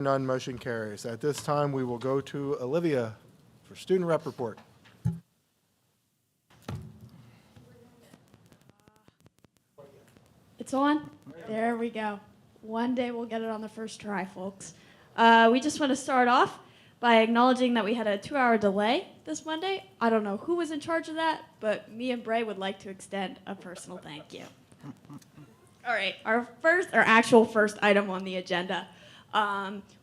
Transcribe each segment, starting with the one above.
None, motion carries. At this time, we will go to Olivia for student rep report. It's on? There we go. One day we'll get it on the first try, folks. We just want to start off by acknowledging that we had a 2-hour delay this Monday. I don't know who was in charge of that, but me and Bray would like to extend a personal thank you. All right, our actual first item on the agenda.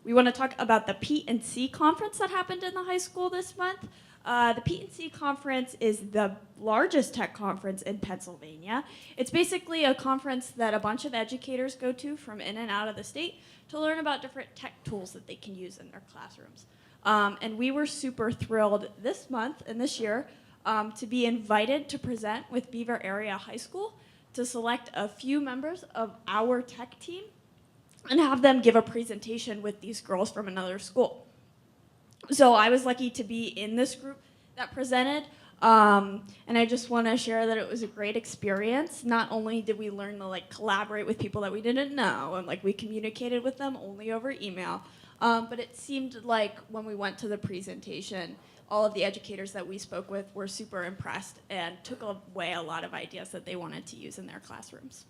We want to talk about the P&C conference that happened in the high school this month. The P&C conference is the largest tech conference in Pennsylvania. It's basically a conference that a bunch of educators go to from in and out of the state to learn about different tech tools that they can use in their classrooms. And we were super thrilled this month and this year to be invited to present with Beaver Area High School to select a few members of our tech team and have them give a presentation with these girls from another school. So I was lucky to be in this group that presented, and I just want to share that it was a great experience. Not only did we learn to collaborate with people that we didn't know, and we communicated with them only over email, but it seemed like when we went to the presentation, all of the educators that we spoke with were super impressed and took away a lot of ideas that they wanted to use in their classrooms.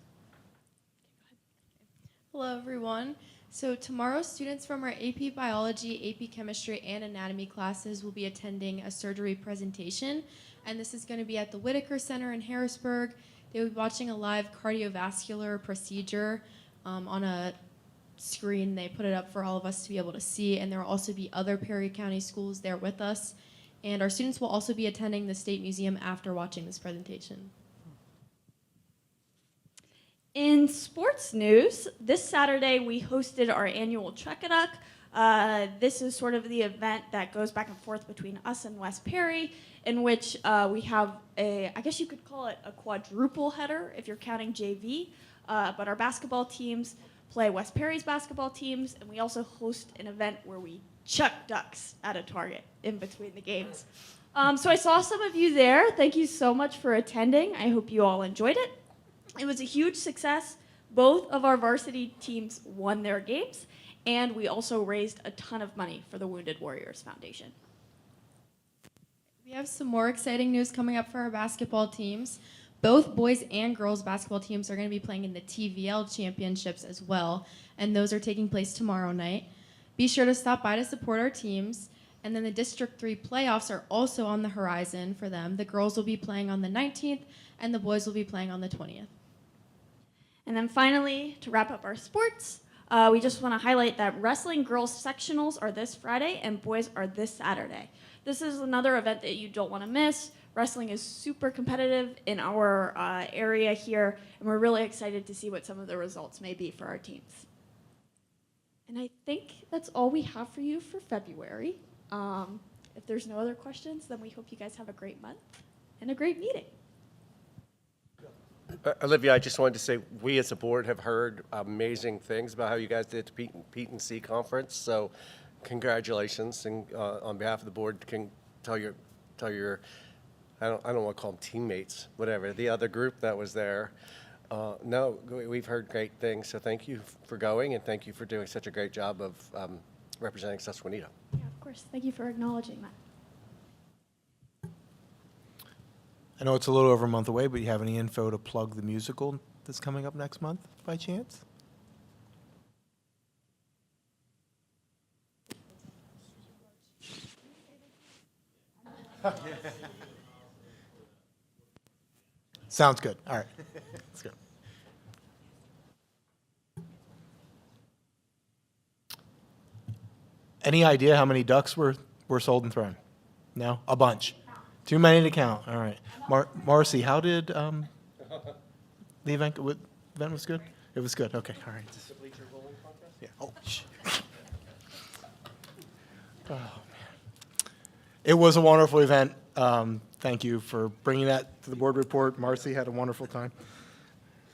Hello, everyone. So tomorrow, students from our AP Biology, AP Chemistry, and Anatomy classes will be attending a surgery presentation, and this is going to be at the Whitaker Center in Harrisburg. They will be watching a live cardiovascular procedure on a screen. They put it up for all of us to be able to see, and there will also be other Perry County schools there with us. And our students will also be attending the State Museum after watching this presentation. In sports news, this Saturday we hosted our annual Chuckaduck. This is sort of the event that goes back and forth between us and West Perry, in which we have I guess you could call it a quadruple header if you're counting JV, but our basketball teams play West Perry's basketball teams, and we also host an event where we chuck ducks at a target in between the games. So I saw some of you there. Thank you so much for attending. I hope you all enjoyed it. It was a huge success. Both of our varsity teams won their games, and we also raised a ton of money for the Wounded Warriors Foundation. We have some more exciting news coming up for our basketball teams. Both boys and girls basketball teams are going to be playing in the TVL championships as well, and those are taking place tomorrow night. Be sure to stop by to support our teams. And then the District 3 playoffs are also on the horizon for them. The girls will be playing on the 19th, and the boys will be playing on the 20th. And then finally, to wrap up our sports, we just want to highlight that wrestling girls sectionals are this Friday and boys are this Saturday. This is another event that you don't want to miss. Wrestling is super competitive in our area here, and we're really excited to see what some of the results may be for our teams. And I think that's all we have for you for February. If there's no other questions, then we hope you guys have a great month and a great meeting. Olivia, I just wanted to say we as a board have heard amazing things about how you guys did the P&C conference. So congratulations, and on behalf of the board, can tell your I don't want to call them teammates, whatever, the other group that was there. No, we've heard great things. So thank you for going, and thank you for doing such a great job of representing Susquenita. Yeah, of course. Thank you for acknowledging that. I know it's a little over a month away, but you have any info to plug the musical that's coming up next month by chance? Sounds good. All right. Let's go. Any idea how many ducks were sold and thrown? No? A bunch. Too many to count. All right. Marcy, how did the event was good? It was good. Okay. All right. The bleacher bowling contest? Yeah. Oh, shit. Oh, man. It was a wonderful event. Thank you for bringing that to the board report. Marcy had a wonderful time.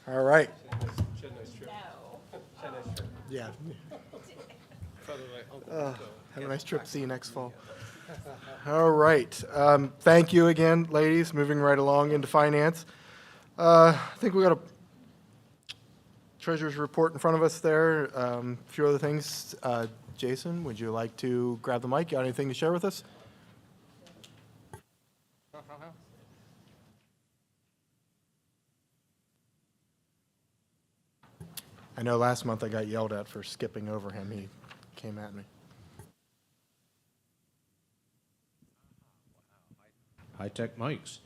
All right. She had a nice trip. Yeah. Have a nice trip. See you next fall. All right. Thank you again, ladies. Moving right along into finance. I think we got a treasurer's report in front of us there. A few other things. Jason, would you like to grab the mic? Got anything to share with us? I know last month I got yelled at for skipping over him. He came at me. High-tech mics.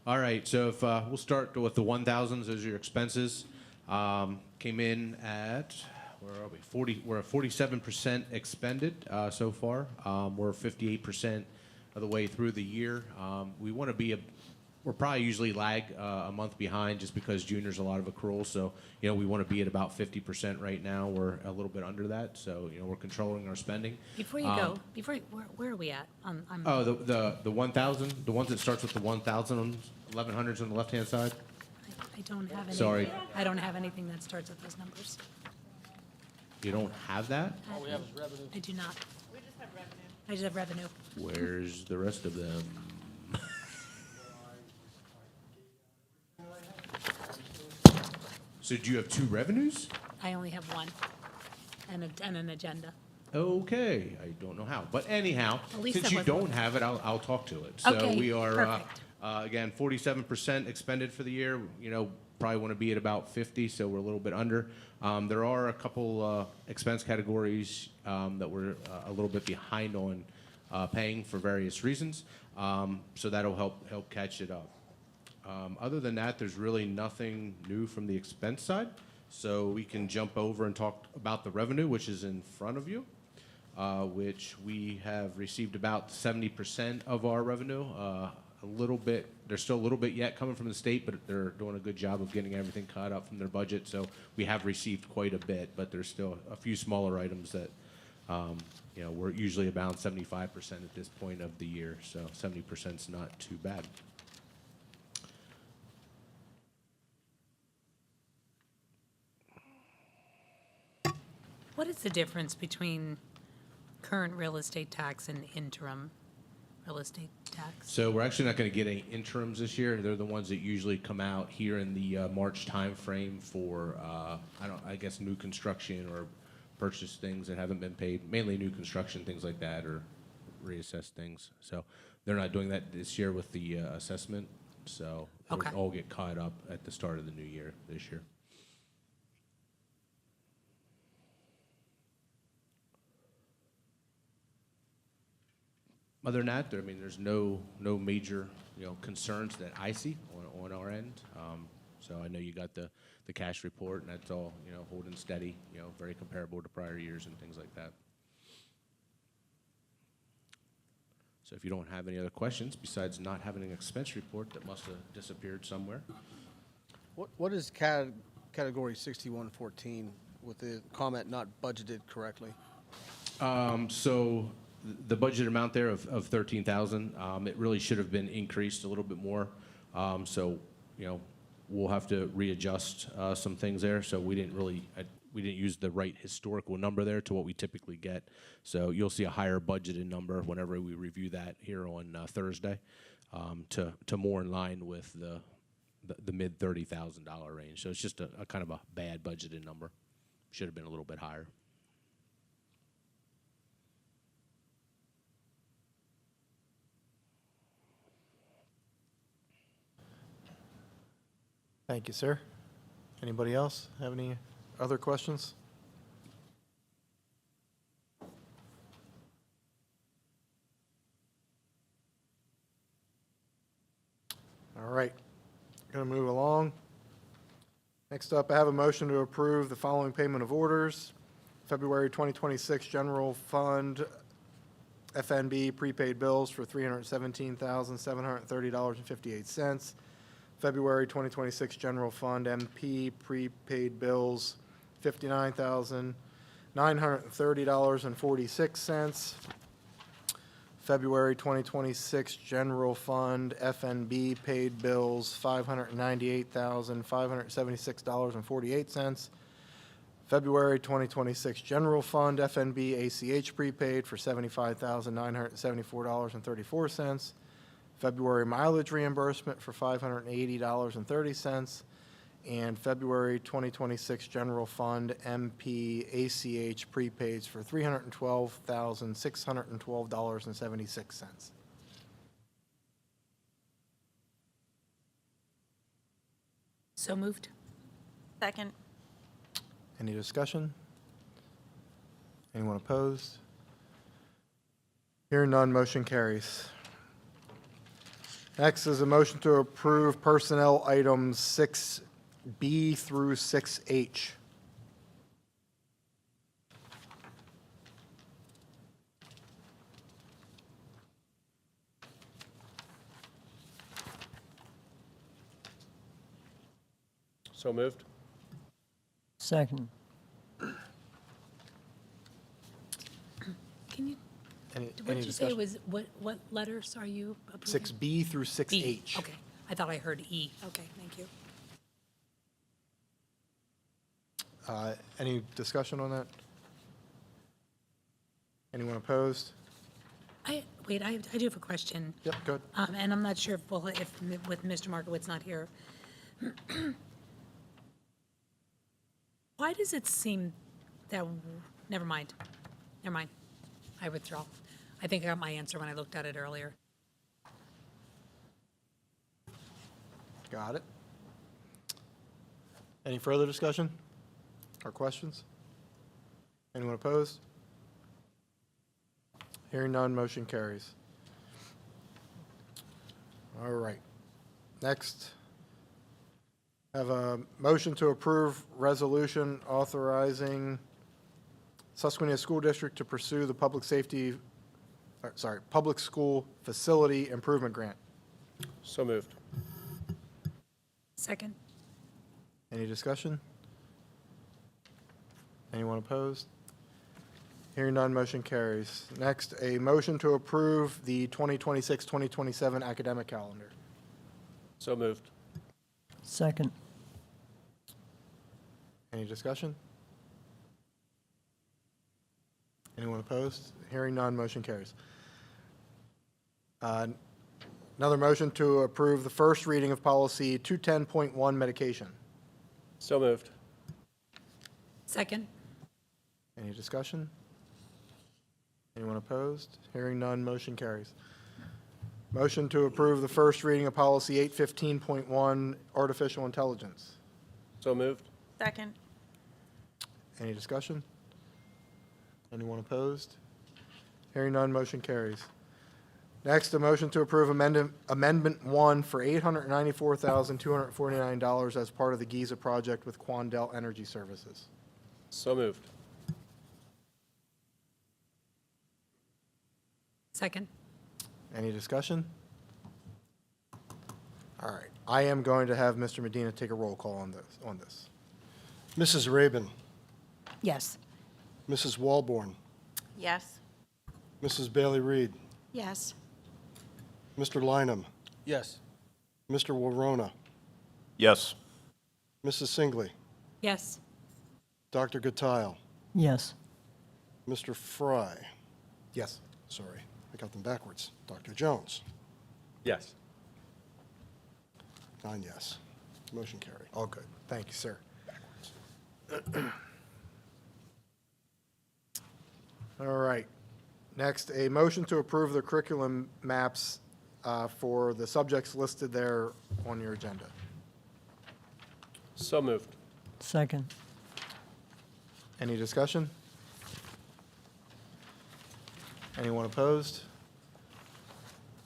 All right, so if we'll start with the 1,000s as your expenses. Came in at, where are we? We're at 47% expended so far. We're 58% of the way through the year. We want to be we're probably usually lag a month behind just because junior's a lot of accrual. So, we want to be at about 50% right now. We're a little bit under that. So, we're controlling our spending. Before you go, where are we at? Oh, the 1,000, the ones that starts with the 1,000, 1,100s on the left-hand side? I don't have any. Sorry. I don't have anything that starts with those numbers. You don't have that? I do not. We just have revenue. I just have revenue. Where's the rest of them? So do you have two revenues? I only have one, and an agenda. Okay, I don't know how, but anyhow, At least since that you was don't one. have it, I'll talk to it. So Okay, we are perfect. again 47% expended for the year. Probably want to be at about 50, so we're a little bit under. There are a couple expense categories that we're a little bit behind on paying for various reasons, so that'll help catch it up. Other than that, there's really nothing new from the expense side. So we can jump over and talk about the revenue, which is in front of you, which we have received about 70% of our revenue. A little bit, there's still a little bit yet coming from the state, but they're doing a good job of getting everything caught up from their budget. So we have received quite a bit, but there's still a few smaller items that, we're usually about 75% at this point of the year. So 70% is not too bad. What is the difference between current real estate tax and interim real estate tax? So we're actually not going to get any interims this year. They're the ones that usually come out here in the March timeframe for, I guess, new construction or purchase things that haven't been paid, mainly new construction, things like that, or reassess things. So they're not doing that this year with the assessment. So they'll Okay. all get caught up at the start of the new year this year. Other than that, there's no major, concerns that I see on our end. So I know you got the cash report, and that's all, holding steady, very comparable to prior years and things like that. So if you don't have any other questions, besides not having an expense report that must have disappeared somewhere. What is category 6114 with the comment not budgeted correctly? So the budget amount there of 13,000, it really should have been increased a little bit more. So, we'll have to readjust some things there. So we didn't use the right historical number there to what we typically get. So you'll see a higher budgeted number whenever we review that here on Thursday, to more in line with the mid $30,000 range. So it's just a kind of a bad budgeted number. Should have been a little bit higher. Thank you, sir. Anybody else have any other questions? All right, going to move along. Next up, I have a motion to approve the following payment of orders. February 2026 General Fund FNB prepaid bills for $317,730.58. February 2026 General Fund MP prepaid bills, $59,930.46. February 2026 General Fund FNB paid bills, $598,576.48. February 2026 General Fund FNB ACH prepaid for $75,974.34. February mileage reimbursement for $580.30, and February 2026 General Fund MP ACH prepaids for $312,612.76. So moved. Second. Any discussion? Anyone opposed? Hearing none, motion carries. Next is a motion to approve personnel items 6B through 6H. So moved. Second. Can you, Any what did you say it discussion? was, what letters are you approving? 6B through 6H. B. Okay, I thought I heard E. Okay, thank you. Any discussion on that? Anyone opposed? Wait, I do have a question. Yep, good. And I'm not sure if, well, if with Mr. Markowitz not here. Why does it seem that, never mind, I withdraw. I think I got my answer when I looked at it earlier. Got it. Any further discussion or questions? Anyone opposed? Hearing none, motion carries. All right. Next, have a motion to approve resolution authorizing Susquenita School District to pursue the public school facility improvement grant. So moved. Second? Any discussion? Anyone opposed? Hearing none, motion carries. Next, a motion to approve the 2026-2027 academic calendar. So moved. Second. Any discussion? Anyone opposed? Hearing none, motion carries. Another motion to approve the first reading of policy 210.1 medication. So moved. Second? Any discussion? Anyone opposed? Hearing none, motion carries. Motion to approve the first reading of policy 815.1 artificial intelligence. So moved. Second. Any discussion? Anyone opposed? Hearing none, motion carries. Next, a motion to approve Amendment 1 for $894,249 as part of the Giza project with Quandel Energy Services. So moved. Second? Any discussion? All right. I am going to have Mr. Medina take a roll call on this. Mrs. Rabin, Yes. Mrs. Walborn, Yes. Mrs. Bailey Reed, Yes. Mr. Lineham, Yes. Mr. Warona, Yes. Mrs. Singley, Yes. Dr. Gutile, Yes. Mr. Fry, Yes. sorry, I got them backwards, Dr. Jones, Yes. 9 yes. Motion carried. All good. Thank you, sir. All right. Next, a motion to approve the curriculum maps for the subjects listed there on your agenda. So moved. Second. Any discussion? Anyone opposed?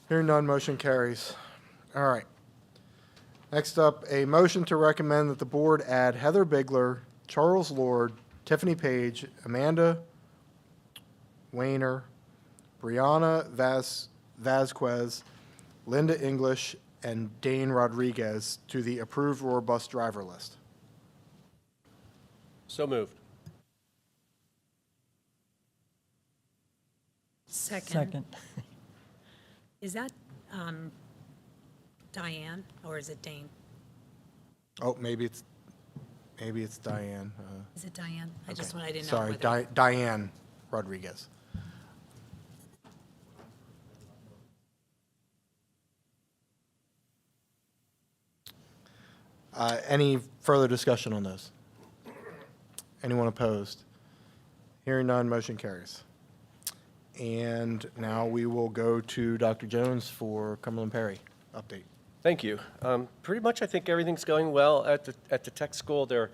Hearing none, motion carries. All right. Next up, a motion to recommend that the board add Heather Bigler, Charles Lord, Tiffany Page, Amanda Wayner, Brianna Vasquez, Linda English, and Dane Rodriguez to the approved Roar Bus driver list. So moved. Second. Is that Diane, or is it Dane? Oh, maybe it's Diane. Is it Diane? I just, Okay. I didn't know Sorry, whether. Diane Rodriguez. Any further discussion on those? Anyone opposed? Hearing none, motion carries. And now we will go to Dr. Jones for Cumberland Perry update. Thank you. Pretty much, I think everything's going well at the tech school. They're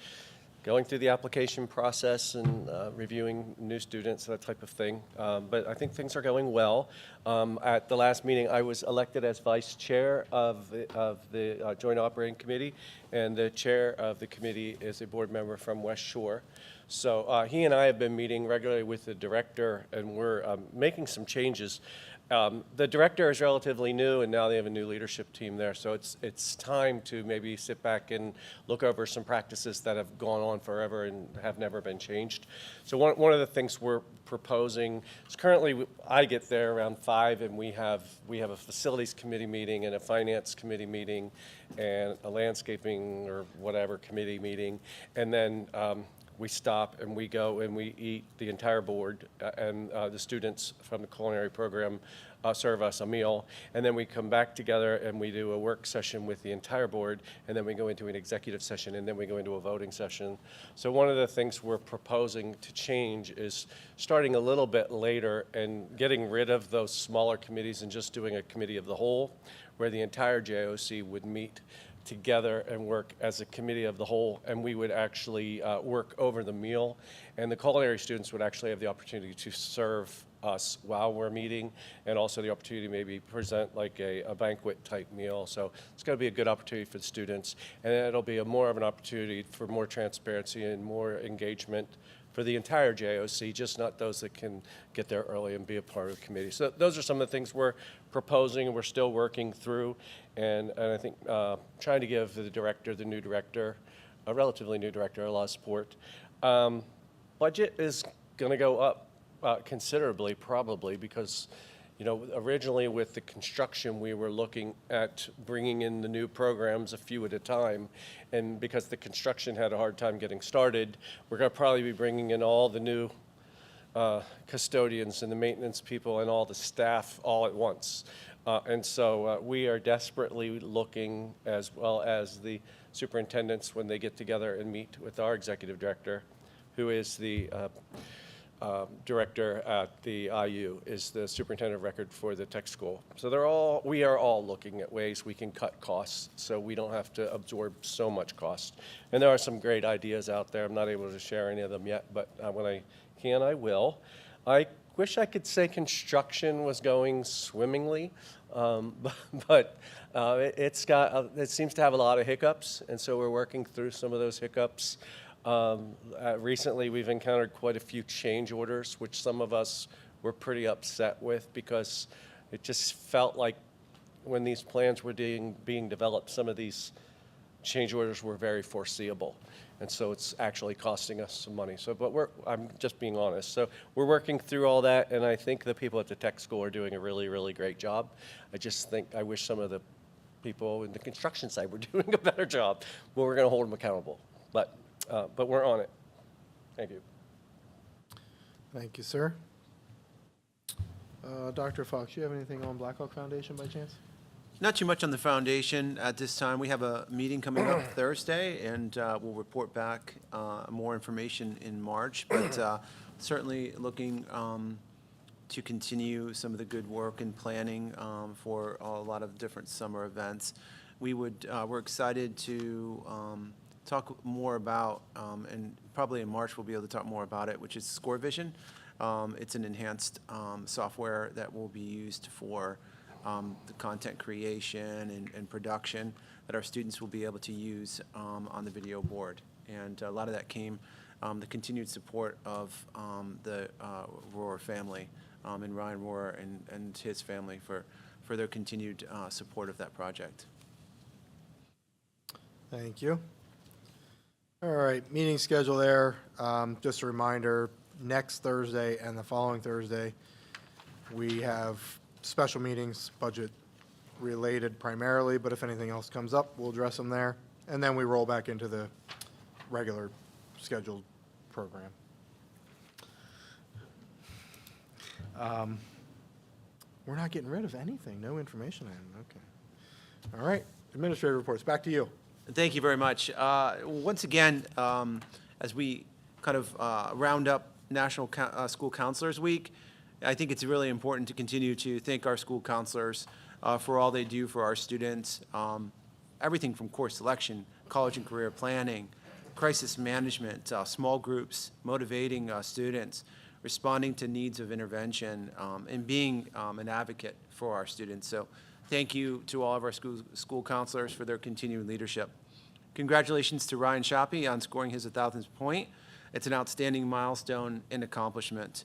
going through the application process and reviewing new students, that type of thing. But I think things are going well. At the last meeting, I was elected as vice chair of the Joint Operating Committee, and the chair of the committee is a board member from West Shore. So he and I have been meeting regularly with the director, and we're making some changes. The director is relatively new, and now they have a new leadership team there. So it's time to maybe sit back and look over some practices that have gone on forever and have never been changed. So one of the things we're proposing is currently I get there around 5, and we have a facilities committee meeting and a finance committee meeting and a landscaping or whatever committee meeting, and then we stop and we go and we eat, the entire board, and the students from the culinary program serve us a meal. And then we come back together and we do a work session with the entire board, and then we go into an executive session, and then we go into a voting session. So one of the things we're proposing to change is starting a little bit later and getting rid of those smaller committees and just doing a committee of the whole, where the entire JOC would meet together and work as a committee of the whole, and we would actually work over the meal, and the culinary students would actually have the opportunity to serve us while we're meeting, and also the opportunity to maybe present like a banquet type meal. So it's going to be a good opportunity for the students, and it'll be more of an opportunity for more transparency and more engagement for the entire JOC, just not those that can get there early and be a part of the committee. So those are some of the things we're proposing and we're still working through. And I think trying to give the new director, a relatively new director, a lot of support. Budget is going to go up considerably, probably, because originally with the construction, we were looking at bringing in the new programs a few at a time. And because the construction had a hard time getting started, we're going to probably be bringing in all the new custodians and the maintenance people and all the staff all at once. And so we are desperately looking, as well as the superintendents when they get together and meet with our executive director, who is the director at the IU, is the superintendent of record for the tech school. So we are all looking at ways we can cut costs so we don't have to absorb so much cost. And there are some great ideas out there. I'm not able to share any of them yet, but when I can, I will. I wish I could say construction was going swimmingly, but it seems to have a lot of hiccups, and so we're working through some of those hiccups. Recently, we've encountered quite a few change orders, which some of us were pretty upset with, because it just felt like when these plans were being developed, some of these change orders were very foreseeable. And so it's actually costing us some money. But I'm just being honest. So we're working through all that, and I think the people at the tech school are doing a really, really great job. I wish some of the people in the construction side were doing a better job. But we're going to hold them accountable. But we're on it. Thank you. Thank you, sir. Dr. Fox, you have anything on Blackhawk Foundation by chance? Not too much on the foundation at this time. We have a meeting coming up Thursday, and we'll report back more information in March. But certainly looking to continue some of the good work and planning for a lot of different summer events. We're excited to talk more about, and probably in March we'll be able to talk more about it, which is ScoreVision. It's an enhanced software that will be used for the content creation and production that our students will be able to use on the video board. And a lot of that came the continued support of the Rohrer family and Ryan Rohrer and his family for their continued support of that project. Thank you. All right, meeting schedule there. Just a reminder, next Thursday and the following Thursday, we have special meetings, budget related primarily, but if anything else comes up, we'll address them there. And then we roll back into the regular scheduled program. We're not getting rid of anything, no information item, okay. All right, administrative reports, back to you. Thank you very much. Once again, as we kind of round up National School Counselors Week, I think it's really important to continue to thank our school counselors for all they do for our students. Everything from course selection, college and career planning, crisis management, small groups, motivating students, responding to needs of intervention, and being an advocate for our students. So thank you to all of our school counselors for their continued leadership. Congratulations to Ryan Shoppy on scoring his 1,000th point. It's an outstanding milestone and accomplishment.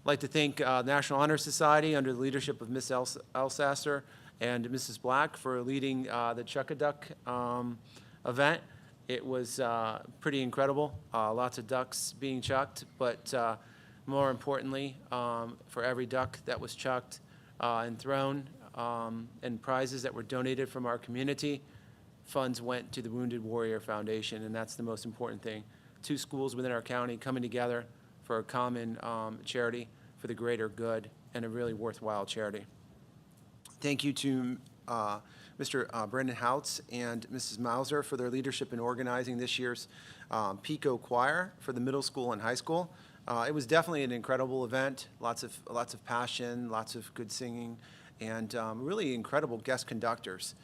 I'd like to thank National Honor Society under the leadership of Miss Elsasser and Mrs. Black for leading the Chuck-a-Duck event. It was pretty incredible, lots of ducks being chucked, but more importantly, for every duck that was chucked and thrown and prizes that were donated from our community, funds went to the Wounded Warrior Foundation, and that's the most important thing. 2 schools within our county coming together for a common charity for the greater good and a really worthwhile charity. Thank you to Mr. Brendan Houts and Mrs. Mauser for their leadership in organizing this year's PICO Choir for the middle school and high school. It was definitely an incredible event, lots of passion, lots of good singing, and really incredible guest conductors.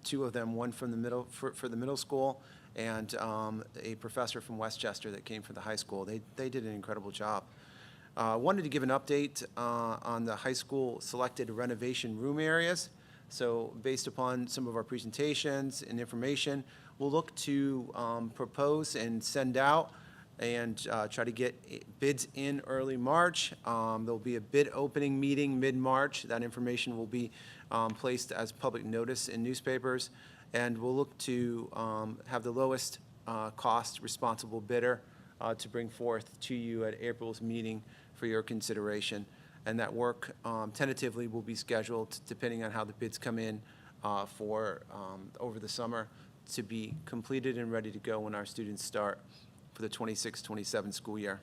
2 of them, one from the middle for the middle school, and a professor from Westchester that came from the high school. They did an incredible job. Wanted to give an update on the high school selected renovation room areas. So based upon some of our presentations and information, we'll look to propose and send out and try to get bids in early March. There'll be a bid opening meeting mid-March. That information will be placed as public notice in newspapers. And we'll look to have the lowest cost responsible bidder to bring forth to you at April's meeting for your consideration. And that work tentatively will be scheduled, depending on how the bids come in, for over the summer to be completed and ready to go when our students start for the 26-27 school year.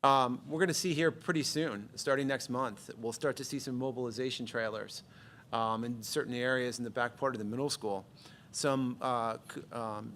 We're going to see here pretty soon, starting next month, we'll start to see some mobilization trailers in certain areas in the back part of the middle school. Some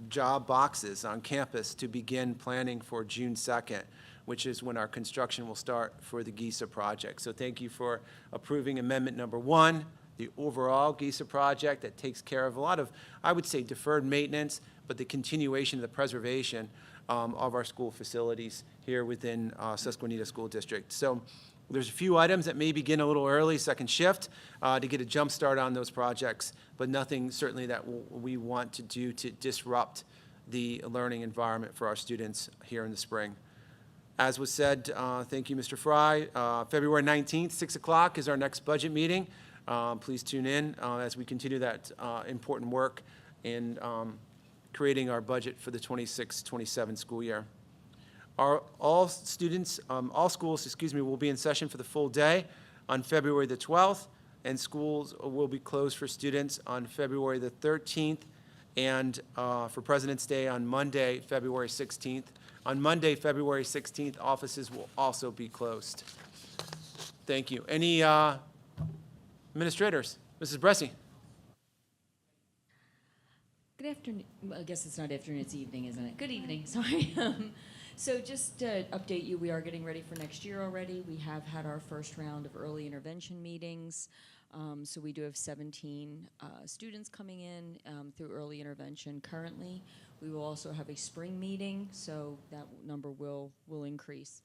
job boxes on campus to begin planning for June 2nd, which is when our construction will start for the GISA project. So thank you for approving amendment number 1, the overall GISA project that takes care of a lot of, I would say, deferred maintenance, but the continuation of the preservation of our school facilities here within Susquenita School District. So there's a few items that may begin a little early, second shift, to get a jump start on those projects, but nothing certainly that we want to do to disrupt the learning environment for our students here in the spring. As was said, thank you, Mr. Fry. February 19th, 6 o'clock is our next budget meeting. Please tune in as we continue that important work in creating our budget for the 26-27 school year. All schools, will be in session for the full day on February the 12th, and schools will be closed for students on February the 13th, and for President's Day on Monday, February 16th. On Monday, February 16th, offices will also be closed. Thank you. Any administrators? Mrs. Bressi. Good afternoon. Well, I guess it's not afternoon, it's evening, isn't it? Good evening, sorry. So just to update you, we are getting ready for next year already. We have had our first round of early intervention meetings. So we do have 17 students coming in through early intervention currently. We will also have a spring meeting, so that number will increase.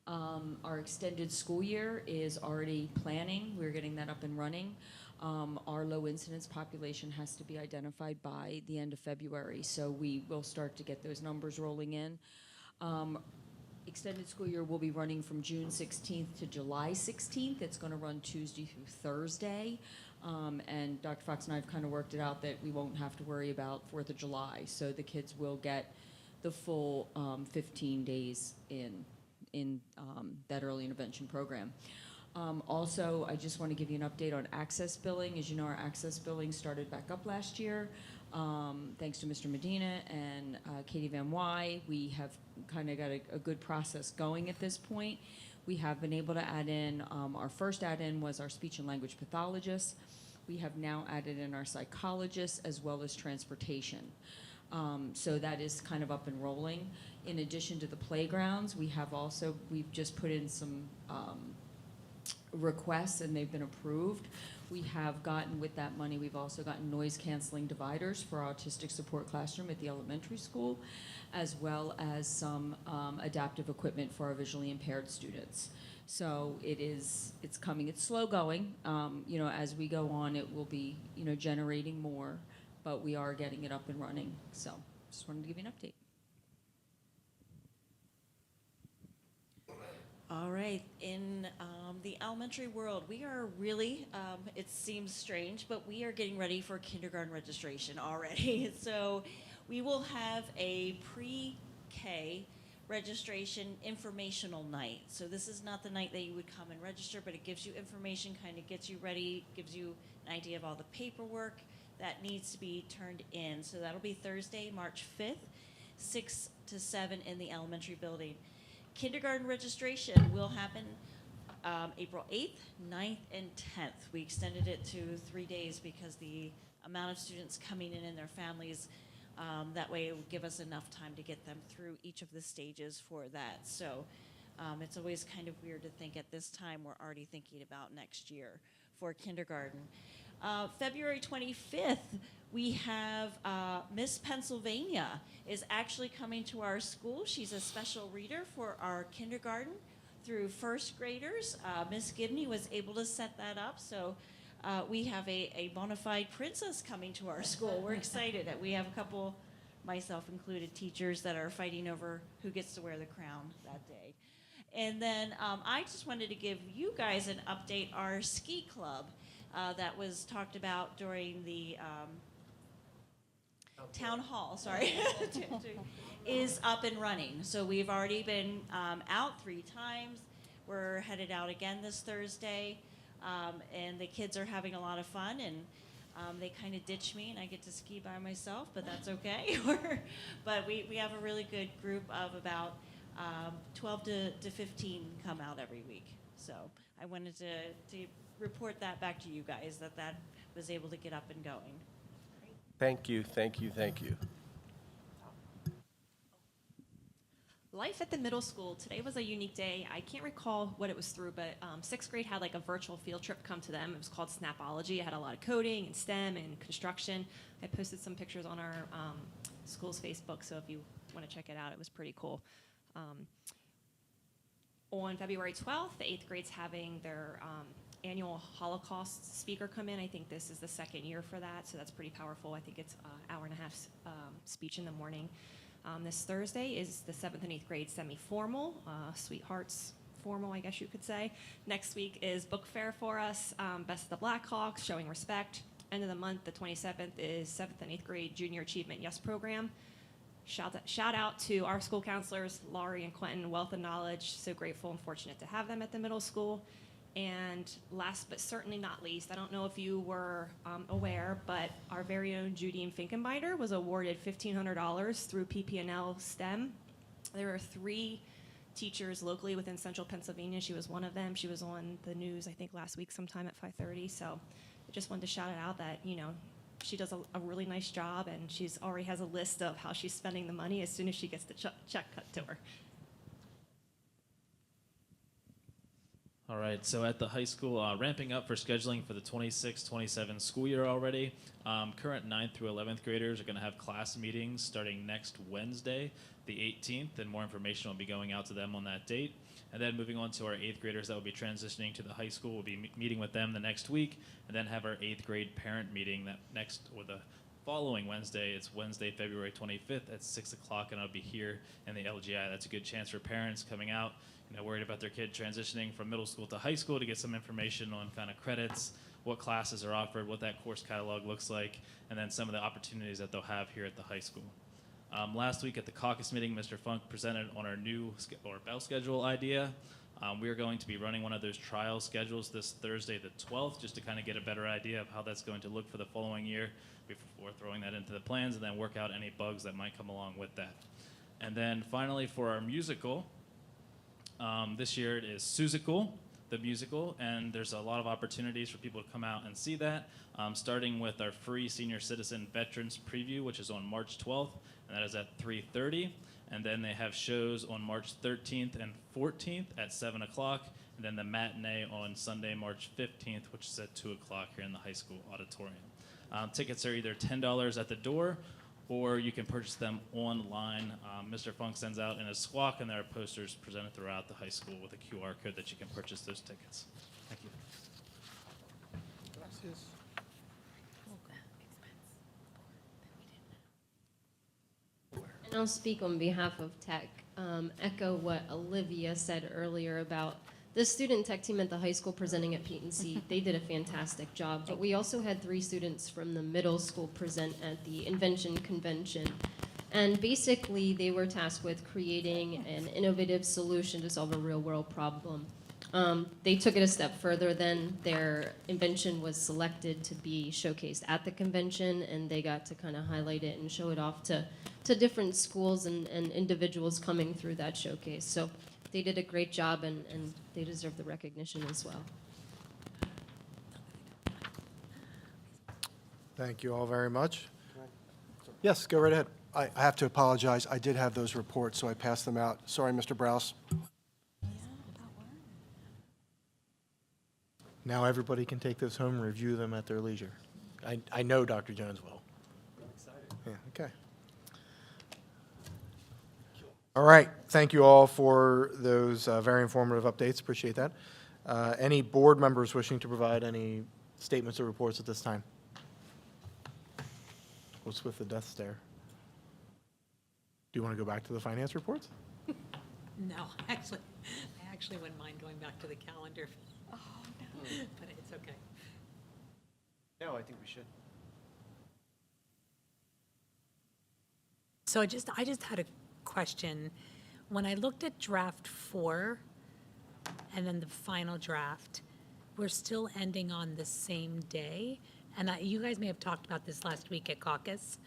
Our extended school year is already planning. We're getting that up and running. Our low incidence population has to be identified by the end of February, so we will start to get those numbers rolling in. Extended school year will be running from June 16th to July 16th. It's going to run Tuesday through Thursday. And Dr. Fox and I have kind of worked it out that we won't have to worry about 4th of July. So the kids will get the full 15 days in that early intervention program. Also, I just want to give you an update on access billing. As you know, our access billing started back up last year. Thanks to Mr. Medina and Katie Van Wy, we have kind of got a good process going at this point. We have been able to add in, our first add-in was our speech and language pathologist. We have now added in our psychologists as well as transportation. So that is kind of up and rolling. In addition to the playgrounds, we've just put in some requests and they've been approved. We have gotten, with that money, we've also gotten noise canceling dividers for our autistic support classroom at the elementary school, as well as some adaptive equipment for our visually impaired students. So it's coming, it's slow going. As we go on, it will be, generating more, but we are getting it up and running. So just wanted to give you an update. All right, in the elementary world, we are really, it seems strange, but we are getting ready for kindergarten registration already. So we will have a pre-K registration informational night. So this is not the night that you would come and register, but it gives you information, kind of gets you ready, gives you an idea of all the paperwork that needs to be turned in. So that'll be Thursday, March 5th, 6 to 7 in the elementary building. Kindergarten registration will happen April 8th, 9th, and 10th. We extended it to 3 days because the amount of students coming in and their families, that way it would give us enough time to get them through each of the stages for that. So it's always kind of weird to think at this time we're already thinking about next year for kindergarten. February 25th, we have Miss Pennsylvania is actually coming to our school. She's a special reader for our kindergarten through first graders. Miss Gibney was able to set that up, so we have a bona fide princess coming to our school. We're excited that we have a couple, myself included, teachers that are fighting over who gets to wear the crown that day. And then I just wanted to give you guys an update. Our ski club that was talked about during the town hall, sorry, is up and running. So we've already been out 3 times. We're headed out again this Thursday, and the kids are having a lot of fun, and they kind of ditch me, and I get to ski by myself, but that's okay. But we have a really good group of about 12 to 15 come out every week. So I wanted to report that back to you guys, that was able to get up and going. Thank you, thank you, thank you. Life at the middle school. Today was a unique day. I can't recall what it was through, but 6th grade had like a virtual field trip come to them. It was called Snapology. It had a lot of coding and STEM and construction. I posted some pictures on our school's Facebook, so if you want to check it out, it was pretty cool. On February 12th, the 8th grade's having their annual Holocaust speaker come in. I think this is the 2nd year for that, so that's pretty powerful. I think it's an hour and a half speech in the morning. This Thursday is the 7th and 8th grade semi-formal, Sweethearts formal, I guess you could say. Next week is book fair for us, Best of the Blackhawks, Showing Respect. End of the month, the 27th, is 7th and 8th grade Junior Achievement Yes program. Shout out to our school counselors, Laurie and Quentin, wealth of knowledge. So grateful and fortunate to have them at the middle school. And last but certainly not least, I don't know if you were aware, but our very own Judine Finkenbinder was awarded $1,500 through PPNL STEM. There are 3 teachers locally within central Pennsylvania. She was one of them. She was on the news, I think, last week sometime at 5:30. So I just wanted to shout it out that, she does a really nice job, and she's already has a list of how she's spending the money as soon as she gets the check cut to her. All right, so at the high school, ramping up for scheduling for the 26-27 school year already. Current 9th through 11th graders are going to have class meetings starting next Wednesday, the 18th, and more information will be going out to them on that date. And then moving on to our 8th graders that will be transitioning to the high school, we'll be meeting with them the next week, and then have our 8th grade parent meeting that the following Wednesday. It's Wednesday, February 25th at 6 o'clock, and I'll be here in the LGI. That's a good chance for parents coming out, worried about their kid transitioning from middle school to high school, to get some information on kind of credits, what classes are offered, what that course catalog looks like, and then some of the opportunities that they'll have here at the high school. Last week at the caucus meeting, Mr. Funk presented on our new bell schedule idea. We are going to be running one of those trial schedules this Thursday, the 12th, just to kind of get a better idea of how that's going to look for the following year before throwing that into the plans, and then work out any bugs that might come along with that. And then finally, for our musical, this year it is Susical. the musical, and there's a lot of opportunities for people to come out and see that, starting with our free senior citizen veterans preview, which is on March 12th, and that is at 3:30. And then they have shows on March 13th and 14th at 7 o'clock, and then the matinee on Sunday, March 15th, which is at 2 o'clock here in the high school auditorium. Tickets are either $10 at the door, or you can purchase them online. Mr. Funk sends out in a squawk, and there are posters presented throughout the high school with a QR code that you can purchase those tickets. Thank you. And I'll speak on behalf of Tech. Echo what Olivia said earlier about the student tech team at the high school presenting at Pete and C. They did a fantastic job. But we also had 3 students from the middle school present at the Invention Convention. And basically, they were tasked with creating an innovative solution to solve a real-world problem. They took it a step further. Then their invention was selected to be showcased at the convention, and they got to kind of highlight it and show it off to different schools and individuals coming through that showcase. So they did a great job, and they deserve the recognition as well. Thank you all very much. Yes, go right ahead. I have to apologize. I did have those reports, so I passed them out. Sorry, Mr. Browse. Now everybody can take those home and review them at their leisure. I know Dr. Jones will. I'm excited. Yeah, okay. All right, thank you all for those very informative updates. Appreciate that. Any board members wishing to provide any statements or reports at this time? What's with the death stare? Do you want to go back to the finance reports? No, I actually wouldn't mind going back to the calendar. Oh, no. But it's okay. No, I think we should. So I just had a question. When I looked at draft 4 and then the final draft, we're still ending on the same day. And you guys may have talked about this last week at caucus.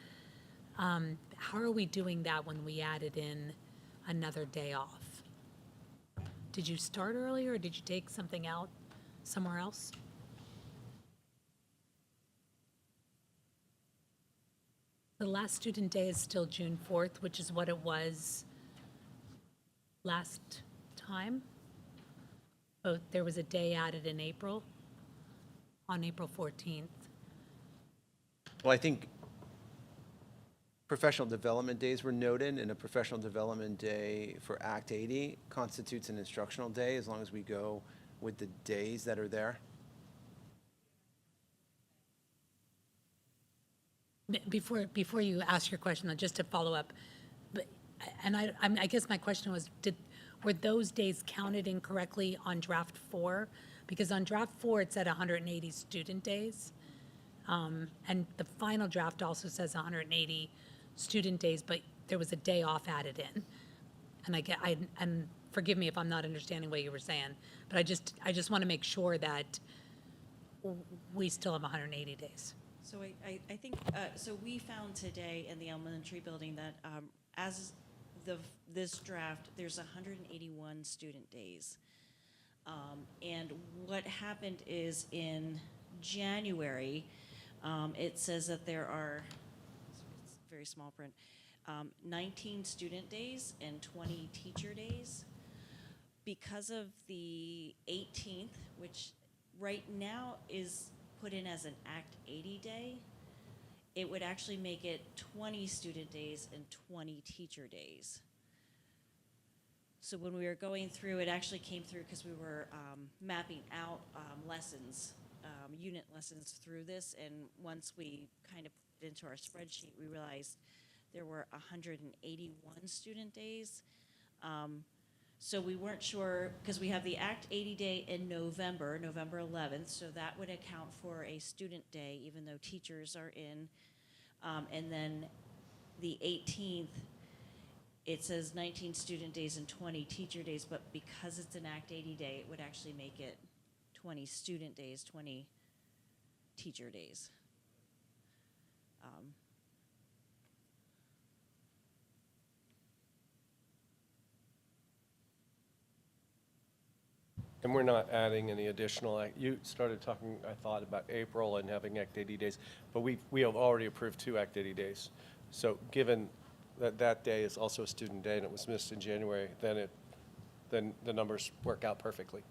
How are we doing that when we added in another day off? Did you start earlier, or did you take something out somewhere else? The last student day is still June 4th, which is what it was last time. Oh, there was a day added in April, on April 14th. Well, I think professional development days were noted, and a professional development day for Act 80 constitutes an instructional day as long as we go with the days that are there. Before you ask your question, though, just to follow up, I guess my question was, were those days counted incorrectly on draft 4? Because on draft 4, it said 180 student days. And the final draft also says 180 student days, but there was a day off added in. And and forgive me if I'm not understanding what you were saying, but I just want to make sure that we still have 180 days. So I think, so we found today in the elementary building that as this draft, there's 181 student days. And what happened is in January, it says that there are, it's very small print, 19 student days and 20 teacher days. Because of the 18th, which right now is put in as an Act 80 day, it would actually make it 20 student days and 20 teacher days. So when we were going through, it actually came through because we were mapping out lessons, unit lessons through this, and once we kind of put it into our spreadsheet, we realized there were 181 student days. So we weren't sure, because we have the Act 80 day in November 11th, so that would account for a student day, even though teachers are in. And then the 18th, it says 19 student days and 20 teacher days, but because it's an Act 80 day, it would actually make it 20 student days, 20 teacher days. And we're not adding any additional, you started talking, I thought, about April and having activity days, but we have already approved 2 activity days. So given that that day is also a student day and it was missed in January, then the numbers work out perfectly.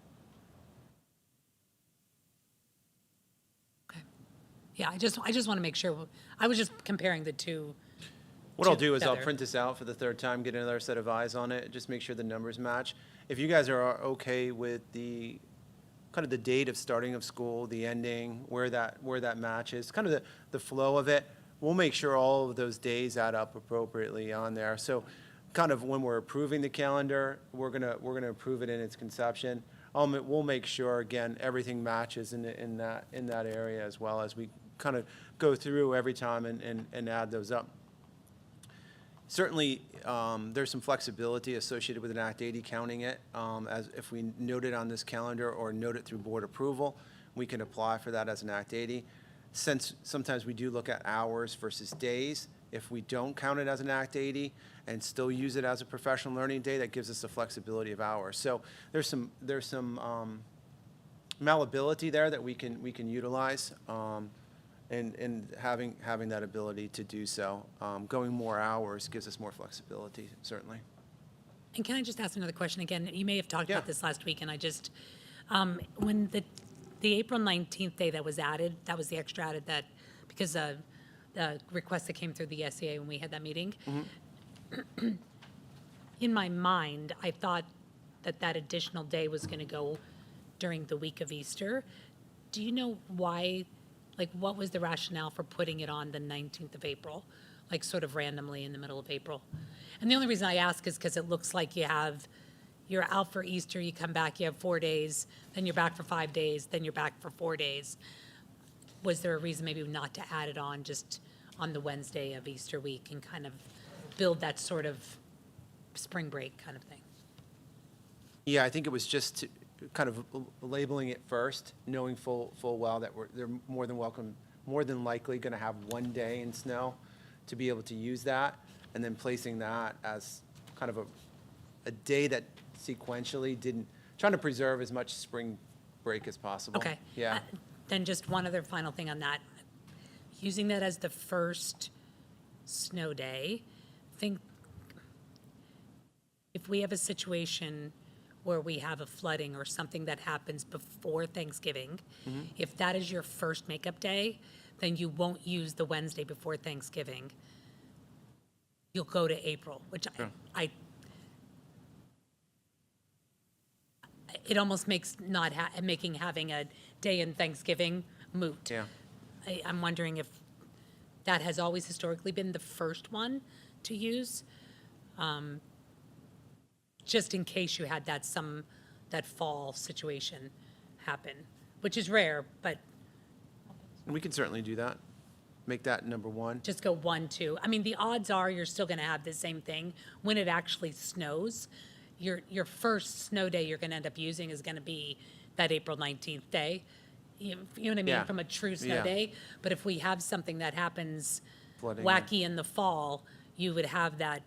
Yeah, I just want to make sure, I was just comparing the two. What I'll do is I'll together. print this out for the 3rd time, get another set of eyes on it, just make sure the numbers match. If you guys are okay with the, kind of the date of starting of school, the ending, where that matches, kind of the flow of it, we'll make sure all of those days add up appropriately on there. So kind of when we're approving the calendar, we're gonna approve it in its conception. We'll make sure, again, everything matches in that area as well as we kind of go through every time and add those up. Certainly, there's some flexibility associated with an Act 80 counting it. As if we note it on this calendar or note it through board approval, we can apply for that as an Act 80. Since sometimes we do look at hours versus days, if we don't count it as an Act 80 and still use it as a professional learning day, that gives us the flexibility of hours. So there's some malleability there that we can utilize. And having that ability to do so. Going more hours gives us more flexibility, certainly. And can I just ask another question again? You may have talked Yeah. about this last week, and I just, when the April 19th day that was added, that was the extra added that, because the request that came through the SEA when we had that meeting, in my mind, I thought that additional day was going to go during the week of Easter. Do you know why? Like, what was the rationale for putting it on the 19th of April, like sort of randomly in the middle of April? And the only reason I ask is because it looks like you're out for Easter, you come back, you have 4 days, then you're back for 5 days, then you're back for 4 days. Was there a reason maybe not to add it on just on the Wednesday of Easter week and kind of build that sort of spring break kind of thing? Yeah, I think it was just kind of labeling it first, knowing full well that they're more than likely going to have 1 day in snow to be able to use that, and then placing that as kind of a day that sequentially trying to preserve as much spring break as possible. Okay. Yeah. Then just one other final thing on that. Using that as the first snow day, think if we have a situation where we have a flooding or something that happens before Thanksgiving, if that is your first makeup day, then you won't use the Wednesday before Thanksgiving. You'll go to April, which I it almost makes not making having a day in Thanksgiving moot. Yeah. I'm wondering if that has always historically been the first one to use, just in case you had that fall situation happen, which is rare, but We can certainly do that. Make that number 1. just go 1, 2. I mean, the odds are you're still going to have the same thing when it actually snows. Your first snow day you're going to end up using is going to be that April 19th day. You know what I mean? Yeah. From a true snow Yeah. day. But if we have something that happens Flooding, wacky in the fall, you would have that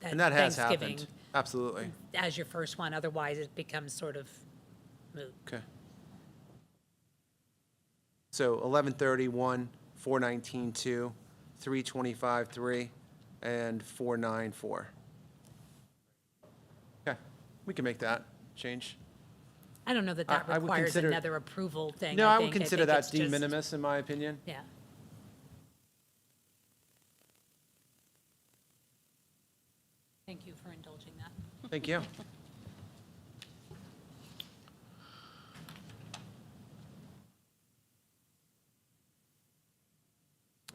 And that has Thanksgiving happened. Absolutely. as your first one. Otherwise, it becomes sort of moot. Okay. So 11:30, 1, 4:19, 2, 3:25, 3, and 4:9, 4. Okay, we can make that change. I don't know that I would requires consider- another approval thing. No, I would think consider that it's de just- minimis, in my opinion. Yeah. Thank you for indulging that. Thank you.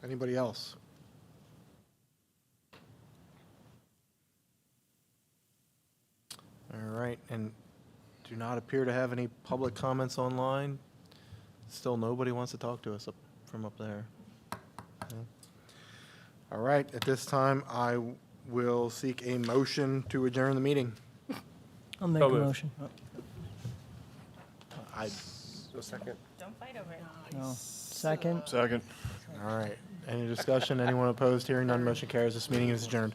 Anybody else? All right, and do not appear to have any public comments online. Still nobody wants to talk to us from up there. Okay. All right, at this time, I will seek a motion to adjourn the meeting. I'll make a motion. So second. Don't fight over it. No. Second? Second. All right, any discussion? Anyone opposed? Hearing none, motion carries. This meeting is adjourned.